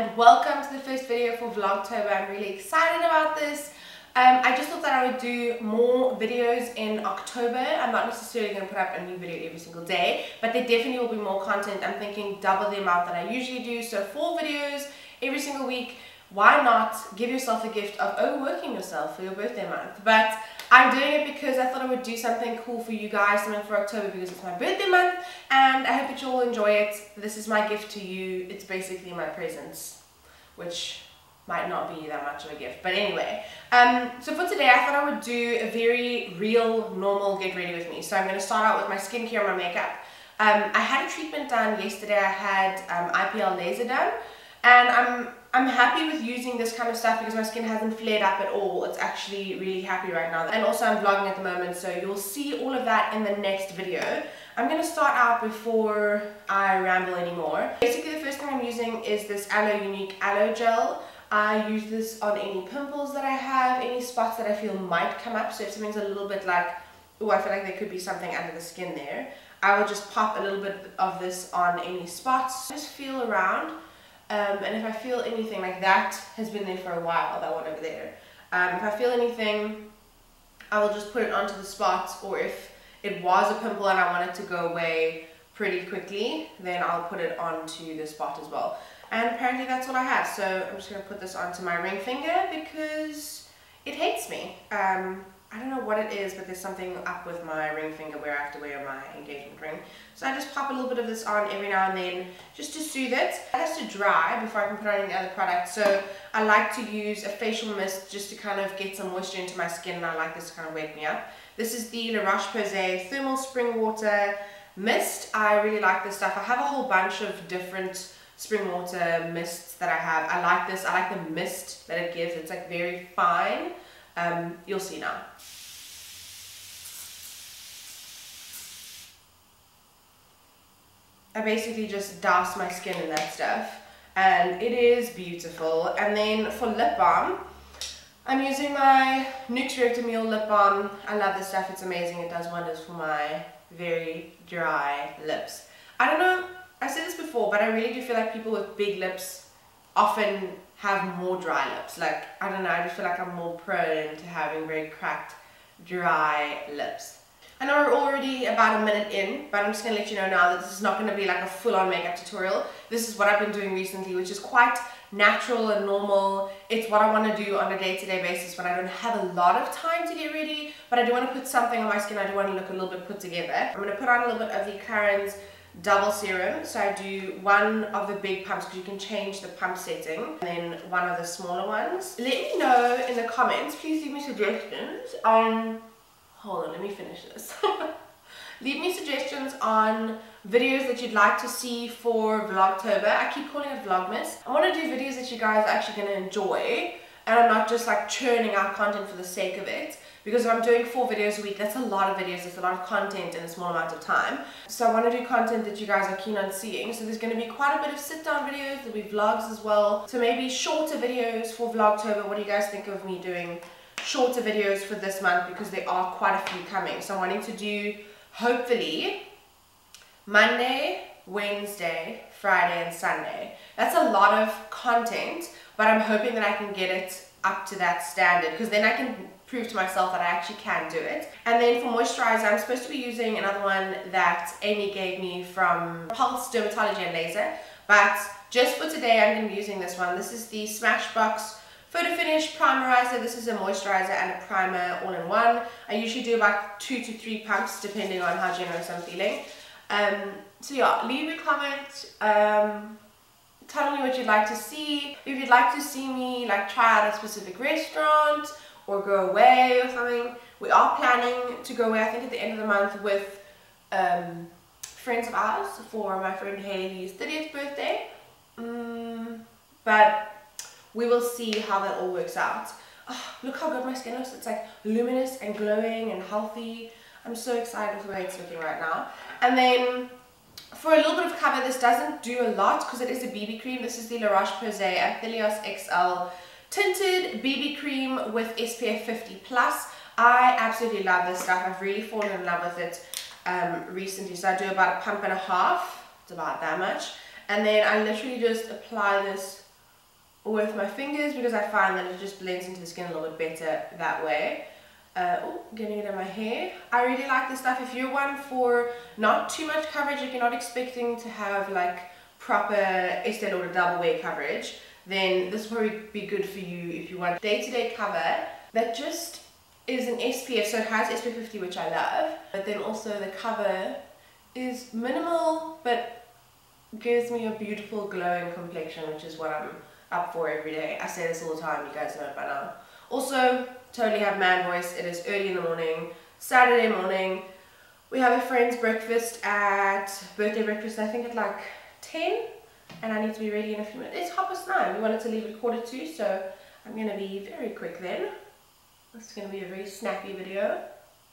and welcome to the first video for Vlogtober. I'm really excited about this. I just thought that I would do more videos in October. I'm not necessarily going to put up a new video every single day, but there definitely will be more content. I'm thinking double the amount that I usually do, so 4 videos every single week. Why not give yourself a gift of overworking yourself for your birthday month? But I'm doing it because I thought I would do something cool for you guys, something for October, because it's my birthday month, and I hope that you all enjoy it. This is my gift to you. It's basically my presents, which might not be that much of a gift, but anyway. So for today, I thought I would do a very real, normal get ready with me. So I'm going to start out with my skincare and my makeup. I had a treatment done yesterday. I had IPL laser done, and I'm happy with using this kind of stuff because my skin hasn't flared up at all. It's actually really happy right now. And also I'm vlogging at the moment, so you'll see all of that in the next video. I'm going to start out before I ramble anymore. Basically the first thing I'm using is this Aloe Unique Aloe Gel. I use this on any pimples that I have, any spots that I feel might come up. So if something's a little bit like, oh, I feel like there could be something under the skin there, I will just pop a little bit of this on any spots. Just feel around. And if I feel anything, like that has been there for a while, that one over there. If I feel anything, I will just put it onto the spots, or if it was a pimple and I want it to go away pretty quickly, then I'll put it onto the spot as well. And apparently that's what I have, so I'm just going to put this onto my ring finger because it hates me. I don't know what it is, but there's something up with my ring finger where I have to wear my engagement ring. So I just pop a little bit of this on every now and then just to soothe it. It has to dry before I can put on any other product. So I like to use a facial mist just to kind of get some moisture into my skin, and I like this to kind of wake me up. This is the Roche-Posay Thermal Spring Water Mist. I really like this stuff. I have a whole bunch of different spring water mists that I have. I like this. I like the mist that it gives. It's like very fine. You'll see now. I basically just douse my skin in that stuff, and it is beautiful. And then for lip balm, I'm using my NYX Rectamil lip balm. I love this stuff. It's amazing. It does wonders for my very dry lips. I don't know, I said this before, but I really do feel like people with big lips often have more dry lips. Like, I don't know, I just feel like I'm more prone to having very cracked, dry lips. I know we're already about a minute in, but I'm just going to let you know now that this is not going to be like a full-on makeup tutorial. This is what I've been doing recently, which is quite natural and normal. It's what I want to do on a day-to-day basis when I don't have a lot of time to get ready, but I do want to put something on my skin. I do want to look a little bit put together. I'm going to put on a little bit of the Clarins double serum. So I do one of the big pumps because you can change the pump setting, and then one of the smaller ones. Let me know in the comments, please leave me suggestions on, hold on, let me finish this. Leave me suggestions on videos that you'd like to see for Vlogtober. I keep calling it Vlogmas. I want to do videos that you guys are actually going to enjoy, and I'm not just like churning out content for the sake of it. Because if I'm doing 4 videos a week, that's a lot of videos, that's a lot of content in a small amount of time. So I want to do content that you guys are keen on seeing. So there's going to be quite a bit of sit-down videos, there'll be vlogs as well. So maybe shorter videos for Vlogtober. What do you guys think of me doing shorter videos for this month? Because there are quite a few coming. So I'm wanting to do, hopefully, Monday, Wednesday, Friday and Sunday. That's a lot of content, but I'm hoping that I can get it up to that standard, because then I can prove to myself that I actually can do it. And then for moisturizer, I'm supposed to be using another one that Amy gave me from Pulse Dermatology and Laser, but just for today I'm going to be using this one. This is the Smashbox Photo Finish Primerizer. This is a moisturizer and a primer all in one. I usually do about 2 to 3 pumps depending on how generous I'm feeling. So yeah, leave a comment. Tell me what you'd like to see. If you'd like to see me like try out a specific restaurant or go away or something. We are planning to go away, I think at the end of the month, with friends of ours for my friend Haley's 30th birthday. But we will see how that all works out. Oh, look how good my skin looks. It's like luminous and glowing and healthy. I'm so excited for the way it's looking right now. And then for a little bit of cover, this doesn't do a lot because it is a BB cream. This is the Roche-Posay Anthelios XL Tinted BB Cream with SPF 50+. I absolutely love this stuff. I've really fallen in love with it recently. So I do about a pump and a half. It's about that much. And then I literally just apply this with my fingers because I find that it just blends into the skin a little bit better that way. Getting it in my hair. I really like this stuff. If you're one for not too much coverage, if you're not expecting to have like proper Estee Lauder double wear coverage, then this will probably be good for you if you want day-to-day cover that just is an SPF. So it has SPF 50, which I love, but then also the cover is minimal but gives me a beautiful glowing complexion, which is what I'm up for every day. I say this all the time, you guys know it by now. Also, totally have man voice. It is early in the morning, Saturday morning. We have a friend's breakfast birthday breakfast, I think at like 10, and I need to be ready in a few minutes. It's 9:30. We wanted to leave at 1:45, so I'm going to be very quick then. This is going to be a very snappy video.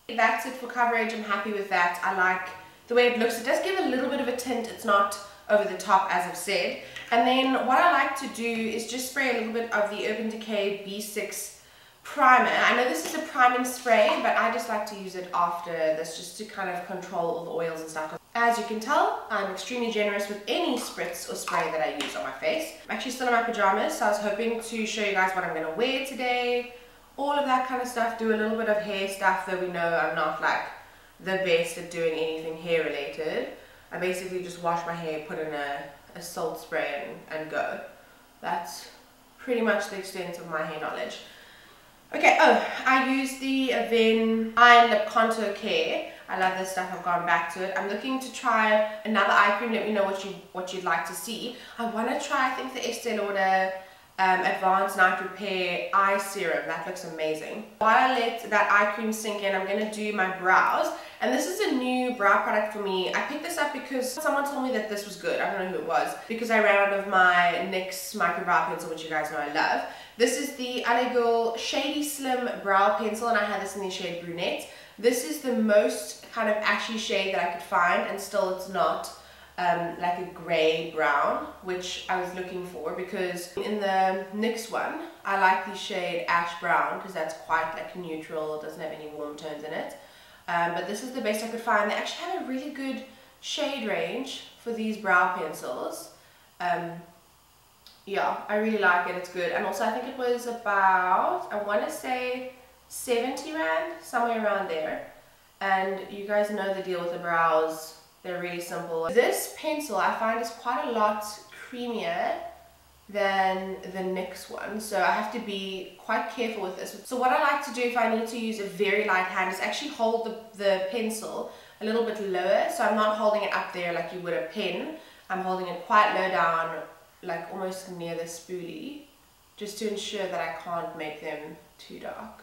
That's it for coverage. I'm happy with that. I like the way it looks. It does give a little bit of a tint. It's not over the top, as I've said. And then what I like to do is just spray a little bit of the Urban Decay B6 primer. I know this is a priming spray, but I just like to use it after this just to kind of control all the oils and stuff. As you can tell, I'm extremely generous with any spritz or spray that I use on my face. I'm actually still in my pajamas, so I was hoping to show you guys what I'm going to wear today. All of that kind of stuff. Do a little bit of hair stuff, though we know I'm not like the best at doing anything hair related. I basically just wash my hair, put in a salt spray and go. That's pretty much the extent of my hair knowledge. Okay, I use the Avène Eye and Lip Contour Care. I love this stuff. I've gone back to it. I'm looking to try another eye cream. Let me know what you'd like to see. I want to try, I think, the Estee Lauder Advanced Night Repair Eye Serum. That looks amazing. While I let that eye cream sink in, I'm going to do my brows. And this is a new brow product for me. I picked this up because someone told me that this was good. I don't know who it was. Because I ran out of my NYX Micro Brow Pencil, which you guys know I love. This is the Allegor Shady Slim Brow Pencil, and I had this in the shade Brunette. This is the most kind of ashy shade that I could find, and still it's not like a grey brown, which I was looking for, because in the NYX one, I like the shade Ash Brown because that's quite like neutral, it doesn't have any warm tones in it. But this is the best I could find. They actually have a really good shade range for these brow pencils. Yeah, I really like it, it's good. And also I think it was about, I want to say 70 Rand, somewhere around there. And you guys know the deal with the brows, they're really simple. This pencil I find is quite a lot creamier than the NYX one, so I have to be quite careful with this. So what I like to do if I need to use a very light hand is actually hold the pencil a little bit lower, so I'm not holding it up there like you would a pen. I'm holding it quite low down, like almost near the spoolie, just to ensure that I can't make them too dark.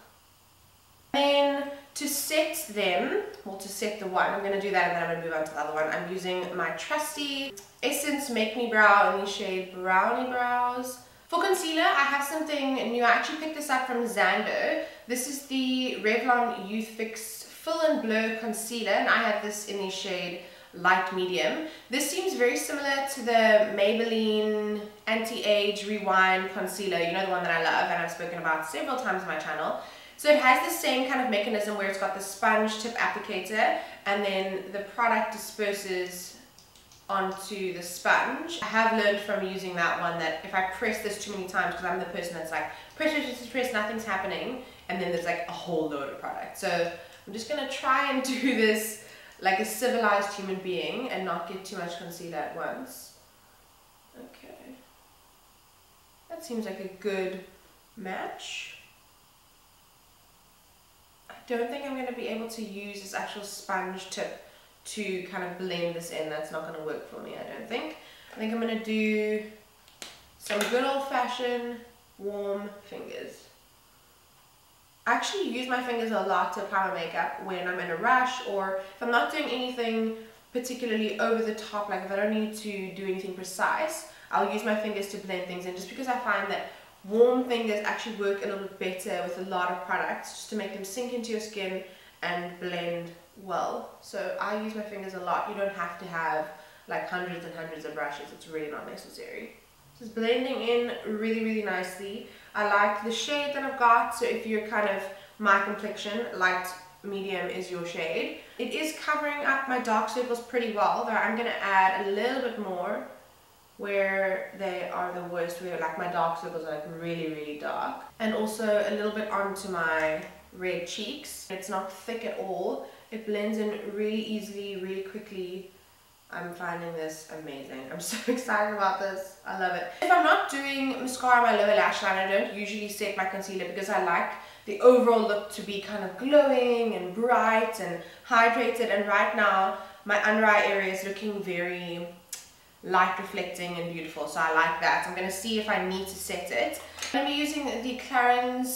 Then to set them, well, to set the one, I'm going to do that and then I'm going to move on to the other one. I'm using my trusty Essence Make Me Brow in the shade Brownie Brows. For concealer, I have something new. I actually picked this up from Zando. This is the Revlon Youth Fix Fill and Blur Concealer, and I have this in the shade Light Medium. This seems very similar to the Maybelline Anti-Age Rewind Concealer, you know, the one that I love and I've spoken about several times on my channel. So it has the same kind of mechanism where it's got the sponge tip applicator and then the product disperses onto the sponge. I have learned from using that one that if I press this too many times, because I'm the person that's like, press, nothing's happening, and then there's like a whole load of product. So I'm just going to try and do this like a civilized human being and not get too much concealer at once. Okay. That seems like a good match. I don't think I'm going to be able to use this actual sponge tip to kind of blend this in. That's not going to work for me, I don't think. I think I'm going to do some good old-fashioned warm fingers. I actually use my fingers a lot to apply my makeup when I'm in a rush, or if I'm not doing anything particularly over the top, like if I don't need to do anything precise, I'll use my fingers to blend things in, just because I find that warm fingers actually work a little bit better with a lot of products, just to make them sink into your skin and blend well. So I use my fingers a lot. You don't have to have like hundreds and hundreds of brushes, it's really not necessary. Just blending in really, really nicely. I like the shade that I've got, so if you're kind of my complexion, light medium is your shade. It is covering up my dark circles pretty well, though I'm going to add a little bit more where they are the worst, where like my dark circles are like really dark, and also a little bit onto my red cheeks. It's not thick at all. It blends in really easily, really quickly. I'm finding this amazing. I'm so excited about this. I love it. If I'm not doing mascara on my lower lash line, I don't usually set my concealer because I like the overall look to be kind of glowing and bright and hydrated, and right now my under eye area is looking very light reflecting and beautiful, so I like that. I'm going to see if I need to set it. I'm going to be using the Clarins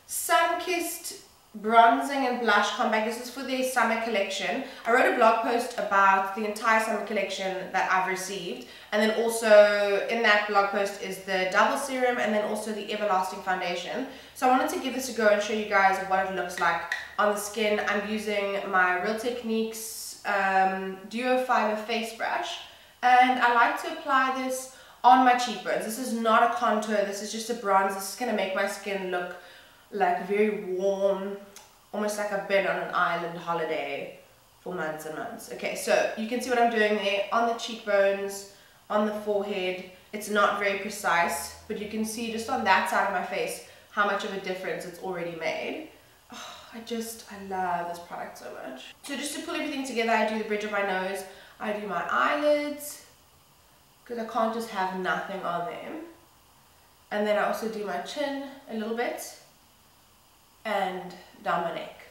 Sunkissed Bronzing and Blush Compact. This is for their summer collection. I wrote a blog post about the entire summer collection that I've received, and then also in that blog post is the double serum and then also the everlasting foundation. So I wanted to give this a go and show you guys what it looks like on the skin. I'm using my Real Techniques Duo Fiber face brush, and I like to apply this on my cheekbones. This is not a contour, this is just a bronze. This is going to make my skin look like very warm, almost like I've been on an island holiday for months and months. Okay, so you can see what I'm doing there on the cheekbones, on the forehead. It's not very precise, but you can see just on that side of my face how much of a difference it's already made. Oh, I love this product so much. So just to pull everything together, I do the bridge of my nose, I do my eyelids, because I can't just have nothing on them. And then I also do my chin a little bit, and down my neck,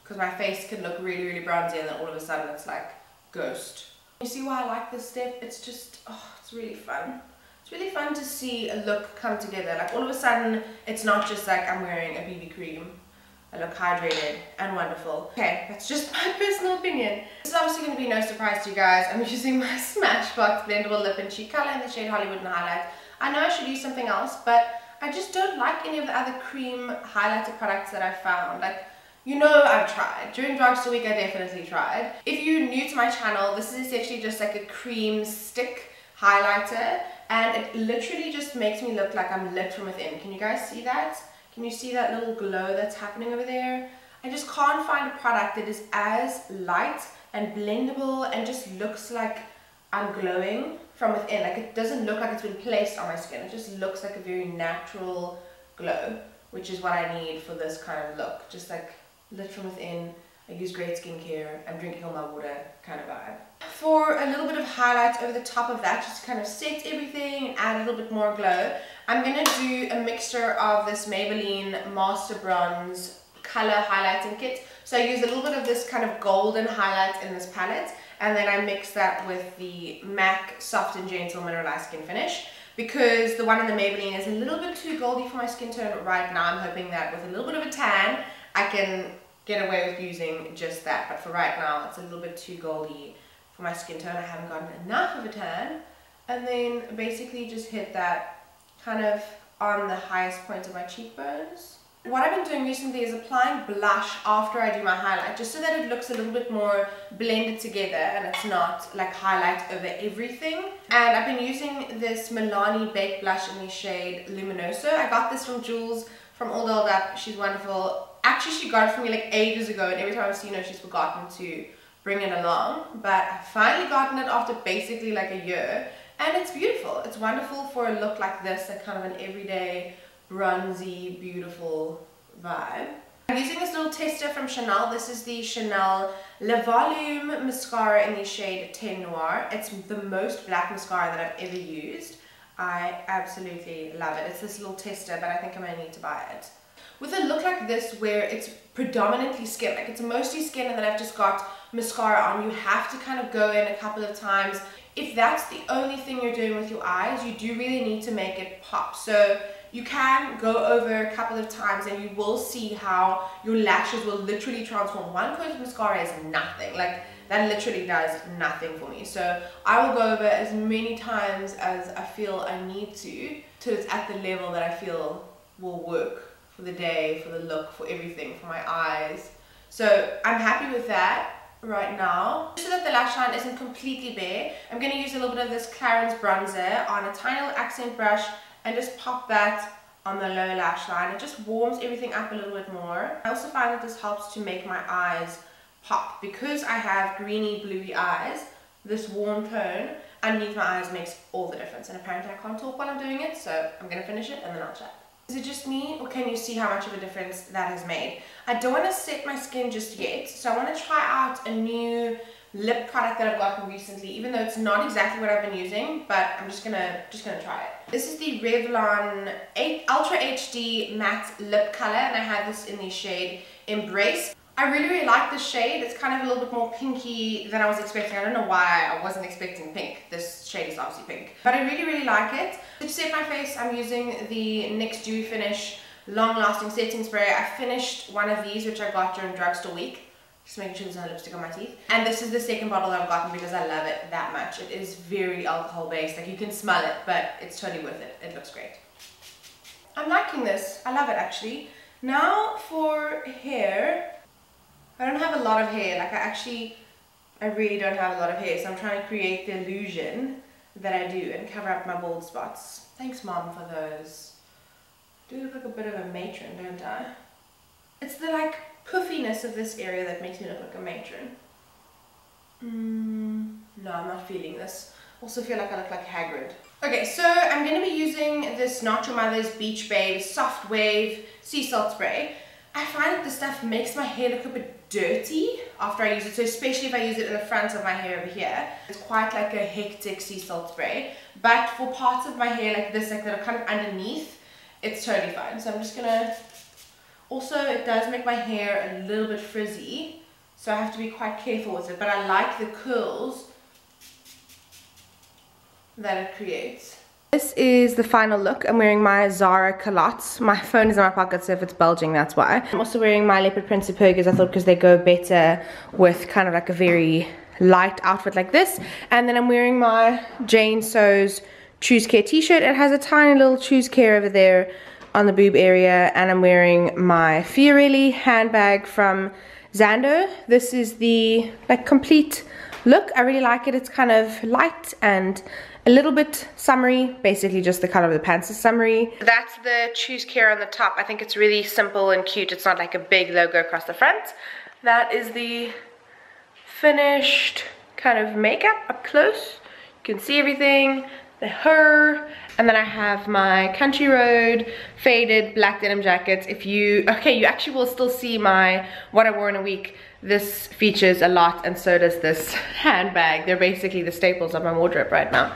because my face can look really bronzy and then all of a sudden it's like ghost. You see why I like this step? It's just, oh, it's really fun. It's really fun to see a look come together. Like all of a sudden it's not just like I'm wearing a BB cream. I look hydrated and wonderful. Okay, that's just my personal opinion. This is obviously going to be no surprise to you guys. I'm using my Smashbox Blendable Lip and Cheek Color in the shade Hollywood and Highlight. I know I should use something else, but I just don't like any of the other cream highlighter products that I've found. Like, you know, I've tried. During Drugstore Week I definitely tried. If you're new to my channel, this is essentially just like a cream stick highlighter, and it literally just makes me look like I'm lit from within. Can you guys see that? Can you see that little glow that's happening over there? I just can't find a product that is as light and blendable and just looks like I'm glowing from within. Like, it doesn't look like it's been placed on my skin. It just looks like a very natural glow, which is what I need for this kind of look. Just like lit from within. I use great skincare, I'm drinking all my water kind of vibe. For a little bit of highlight over the top of that, just to kind of set everything and add a little bit more glow, I'm going to do a mixture of this Maybelline Master Bronze Color Highlighting Kit. So I use a little bit of this kind of golden highlight in this palette, and then I mix that with the MAC Soft and Gentle Mineralized Skin Finish, because the one in the Maybelline is a little bit too goldy for my skin tone right now. I'm hoping that with a little bit of a tan, I can get away with using just that, but for right now it's a little bit too goldy for my skin tone. I haven't gotten enough of a tan. And then basically just hit that kind of on the highest point of my cheekbones. What I've been doing recently is applying blush after I do my highlight, just so that it looks a little bit more blended together and it's not like highlight over everything. And I've been using this Milani Baked Blush in the shade Luminoso. I got this from Jules from All Dolled Up. She's wonderful. Actually, she got it for me like ages ago, and every time I've seen her, she's forgotten to bring it along. But I've finally gotten it after basically like a year, and it's beautiful. It's wonderful for a look like this, like kind of an everyday, bronzy, beautiful vibe. I'm using this little tester from Chanel. This is the Chanel Le Volume Mascara in the shade Ten Noir. It's the most black mascara that I've ever used. I absolutely love it. It's this little tester, but I think I'm going to need to buy it. With a look like this, where it's predominantly skin, like it's mostly skin and then I've just got mascara on, you have to kind of go in a couple of times. If that's the only thing you're doing with your eyes, you do really need to make it pop. So you can go over a couple of times and you will see how your lashes will literally transform. One coat of mascara is nothing. Like, that literally does nothing for me. So I will go over as many times as I feel I need to till it's at the level that I feel will work for the day, for the look, for everything, for my eyes. So I'm happy with that right now. Just so that the lash line isn't completely bare, I'm going to use a little bit of this Clarins bronzer on a tiny little accent brush and just pop that on the lower lash line. It just warms everything up a little bit more. I also find that this helps to make my eyes pop. Because I have greeny bluey eyes, this warm tone underneath my eyes makes all the difference. And apparently I can't talk while I'm doing it, so I'm going to finish it and then I'll chat. Is it just me, or can you see how much of a difference that has made? I don't want to set my skin just yet, so I want to try out a new lip product that I've gotten recently, even though it's not exactly what I've been using, but I'm just gonna try it. This is the Revlon Ultra HD Matte Lip Color, and I have this in the shade Embrace. I really like this shade. It's kind of a little bit more pinky than I was expecting. I don't know why I wasn't expecting pink. This shade is obviously pink, but I really like it. To set my face, I'm using the NYX Dewy Finish Long Lasting Setting Spray. I finished one of these, which I got during drugstore week. Just making sure there's no lipstick on my teeth. And this is the second bottle that I've gotten because I love it that much. It is very alcohol based. Like, you can smell it, but it's totally worth it. It looks great. I'm liking this. I love it actually. Now for hair. I don't have a lot of hair. Like, I really don't have a lot of hair. So I'm trying to create the illusion that I do and cover up my bald spots. Thanks, Mom, for those. I do look like a bit of a matron, don't I? It's the like puffiness of this area that makes me look like a matron. No, I'm not feeling this. Also feel like I look like Hagrid. Okay, so I'm going to be using this Not Your Mother's Beach Babe Soft Wave Sea Salt Spray. I find that this stuff makes my hair look a bit dirty after I use it, so especially if I use it in the front of my hair over here. It's quite like a hectic sea salt spray, but for parts of my hair like this, like that are kind of underneath, it's totally fine. So I'm just gonna, also it does make my hair a little bit frizzy, so I have to be quite careful with it, but I like the curls that it creates. This is the final look. I'm wearing my Zara culottes. My phone is in my pocket, so if it's bulging, that's why. I'm also wearing my leopard print Supergas, I thought, because they go better with kind of like a very light outfit like this. And then I'm wearing my Jane So's Choose Care t-shirt. It has a tiny little Choose Care over there on the boob area. And I'm wearing my Fiorelli handbag from Zando. This is the like complete look. I really like it. It's kind of light and a little bit summery, basically just the color of the pants is summery. That's the Choose Care on the top. I think it's really simple and cute. It's not like a big logo across the front. That is the finished kind of makeup up close. You can see everything, the hair, and then I have my Country Road faded black denim jackets. If you, okay, you actually will still see my what I wore in a week. This features a lot, and so does this handbag. They're basically the staples of my wardrobe right now.